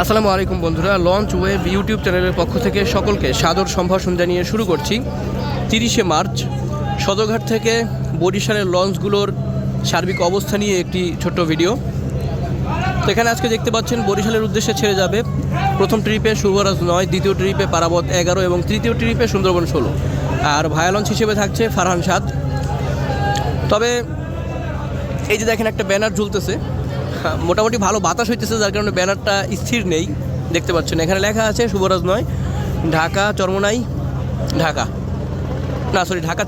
আসসালামু আলাইকুম বন্ধুরা, লঞ্চ ওয়েব ইউটিউব চ্যানেলের পক্ষ থেকে সকলকে সাদর সম্ভাষণ জানিয়ে শুরু করছি 30শে মার্চ সদরঘাট থেকে বরিশালের লঞ্চগুলোর সার্বিক অবস্থা নিয়ে একটি ছোট্ট ভিডিও। তো এখানে আজকে দেখতে পাচ্ছেন বরিশালের উদ্দেশ্যে ছেড়ে যাবে প্রথম ট্রিপে শুভরাজ 9, দ্বিতীয় ট্রিপে পারাবত 11 এবং তৃতীয় ট্রিপে সুন্দরবন 16, আর ভায়া লঞ্চ হিসেবে থাকছে ফারহান 7। তবে এই যে দেখেন একটা ব্যানার ঝুলতেছে, মোটামুটি ভালো বাতাস হইতেছে, যার কারণে ব্যানারটা স্থির নেই, দেখতে পাচ্ছেন। এখানে লেখা আছে শুভরাজ 9, ঢাকা চরমোনাই, ঢাকা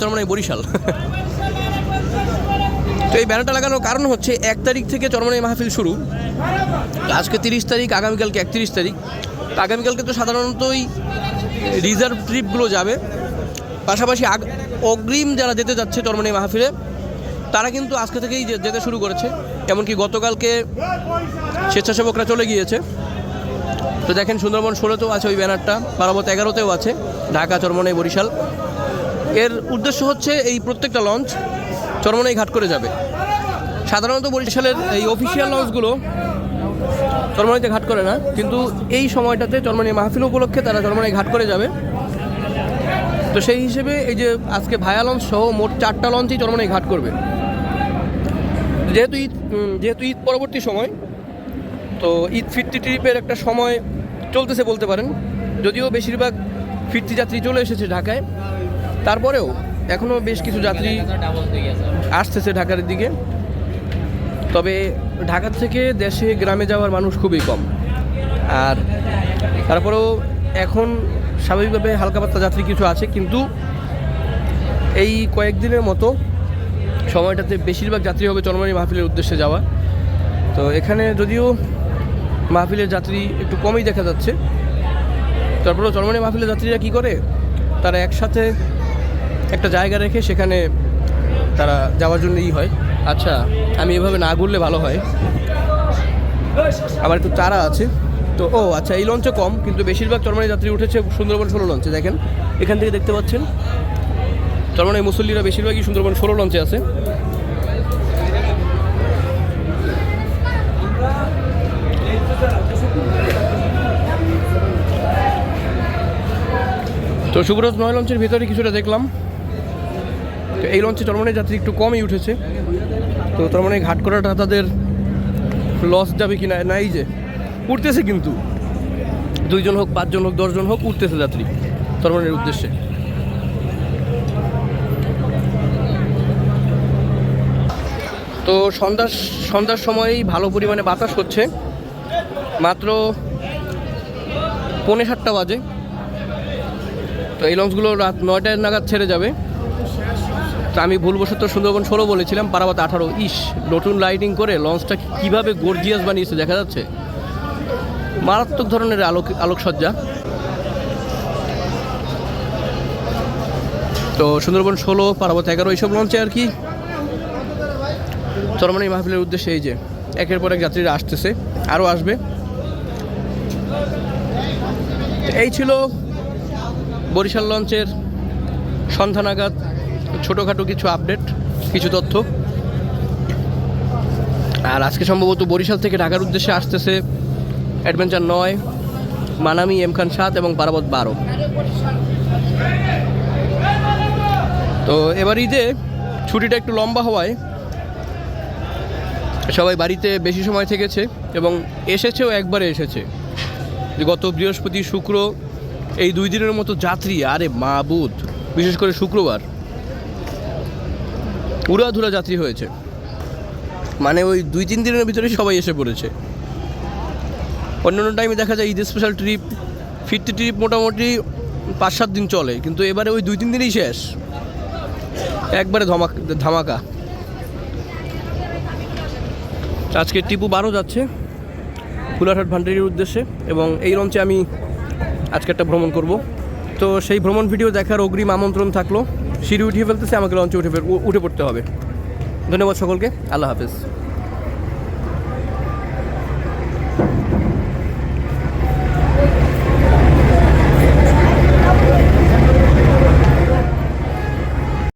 চরমোনাই বরিশাল। তো এই ব্যানারটা লাগানোর কারণ হচ্ছে 1 তারিখ থেকে চরমোনাই মাহফিল শুরু, আজকে 30 তারিখ, আগামীকালকে 31 তারিখ। আগামীকালকে তো সাধারণতই রিজার্ভ ট্রিপগুলো যাবে, পাশাপাশি অগ্রিম যারা যেতে যাচ্ছে চরমোনাই মাহফিলে তারা কিন্তু আজকে থেকেই যেতে শুরু করেছে। এমনকি গতকালকে স্বেচ্ছাসেবকরা চলে গিয়েছে। তো দেখেন সুন্দরবন 16তেও আছে ওই ব্যানারটা, পারাবত 11তেও আছে, ঢাকা চরমোনাই বরিশাল। এর উদ্দেশ্য হচ্ছে এই প্রত্যেকটা লঞ্চ চরমোনাই ঘাট করে যাবে। সাধারণত বরিশালের এই অফিসিয়াল লঞ্চগুলো চরমোনাইতে ঘাট করে না, কিন্তু এই সময়টাতে চরমোনাই মাহফিল উপলক্ষে তারা চরমোনাই ঘাট করে যাবে। তো সেই হিসেবে এই যে আজকে ভায়া লঞ্চ সহ মোট 4টা লঞ্চই চরমোনাই ঘাট করবে। যেহেতু ঈদ পরবর্তী সময়, তো ঈদ ফিরতি ট্রিপের একটা সময় চলতেছে বলতে পারেন। যদিও বেশিরভাগ ফিরতি যাত্রী চলে এসেছে ঢাকায়, তারপরেও এখনও বেশ কিছু যাত্রী আসতেছে ঢাকার দিকে। তবে ঢাকা থেকে দেশে গ্রামে যাওয়ার মানুষ খুবই কম, আর তারপরেও এখন স্বাভাবিকভাবে হালকা পাতলা যাত্রী কিছু আছে, কিন্তু এই কয়েকদিনের মতো সময়টাতে বেশিরভাগ যাত্রী হবে চরমোনাই মাহফিলের উদ্দেশ্যে যাওয়া। তো এখানে যদিও মাহফিলের যাত্রী একটু কমই দেখা যাচ্ছে, তারপরেও চরমোনাই মাহফিলের যাত্রীরা কী করে, তারা একসাথে একটা জায়গা রেখে সেখানে তারা যাওয়ার জন্যই হয়। আচ্ছা, আমি এভাবে না ঘুরলে ভালো হয়, আবার একটু তারা আছে। তো আচ্ছা, এই লঞ্চে কম, কিন্তু বেশিরভাগ চরমোনাই যাত্রী উঠেছে সুন্দরবন 16 লঞ্চে। দেখেন এখান থেকে দেখতে পাচ্ছেন চরমোনাই মুসল্লিরা বেশিরভাগই সুন্দরবন 16 লঞ্চে আছে। তো শুভরাজ 9 লঞ্চের ভিতরে কিছুটা দেখলাম। তো এই লঞ্চে চরমোনাই যাত্রী একটু কমই উঠেছে। তো চরমোনাই ঘাট করাটা তাদের লস যাবে কি না, এই যে উঠতেছে, কিন্তু 2 জন হোক, 5 জন হোক, 10 জন হোক, উঠতেছে যাত্রী চরমোনাইয়ের উদ্দেশ্যে। তো সন্ধ্যার সময়ই ভালো পরিমাণে বাতাস হচ্ছে, মাত্র 6:45 বাজে। তো এই লঞ্চগুলো রাত 9টায় নাগাদ ছেড়ে যাবে। তো আমি ভুলবশত সুন্দরবন 16 বলেছিলাম, পারাবত 18। নতুন লাইটিং করে লঞ্চটা কীভাবে গর্জিয়াস বানিয়েছে দেখা যাচ্ছে, মারাত্মক ধরনের আলোকসজ্জা। তো সুন্দরবন 16, পারাবত 11 এইসব লঞ্চে আর কি চরমোনাই মাহফিলের উদ্দেশ্যে এই যে একের পর এক যাত্রীরা আসতেছে, আরও আসবে। এই ছিল বরিশাল লঞ্চের সন্ধ্যা নাগাদ ছোটোখাটো কিছু আপডেট, কিছু তথ্য। আর আজকে সম্ভবত বরিশাল থেকে ঢাকার উদ্দেশ্যে আসতেছে অ্যাডভেঞ্চার 9, মানামি, এম খান 7 এবং পারাবত 12। তো এবার ঈদে ছুটিটা একটু লম্বা হওয়ায় সবাই বাড়িতে বেশি সময় থেকেছে এবং এসেছেও, একবারে এসেছে। গত বৃহস্পতি, শুক্র এই 2 দিনের মতো যাত্রী, আরে মাবুদ, বিশেষ করে শুক্রবার উড়াধুরা যাত্রী হয়েছে। মানে ওই 2-3 দিনের ভিতরেই সবাই এসে পড়েছে। অন্যান্য টাইমে দেখা যায় ঈদ স্পেশাল ট্রিপ, ফিরতি ট্রিপ মোটামুটি 5-7 দিন চলে, কিন্তু এবারে ওই 2-3 দিনই শেষ, একবারে ধামাকা। আজকে টিপু 12 যাচ্ছে ফুলারহাট ভান্ডারির উদ্দেশ্যে, এবং এই লঞ্চে আমি আজকে একটা ভ্রমণ করব। তো সেই ভ্রমণ ভিডিও দেখার অগ্রিম আমন্ত্রণ থাকলো। সিঁড়ি উঠিয়ে ফেলতেছে, আমাকে লঞ্চে উঠে পড়তে হবে। ধন্যবাদ সকলকে, আল্লাহ হাফেজ।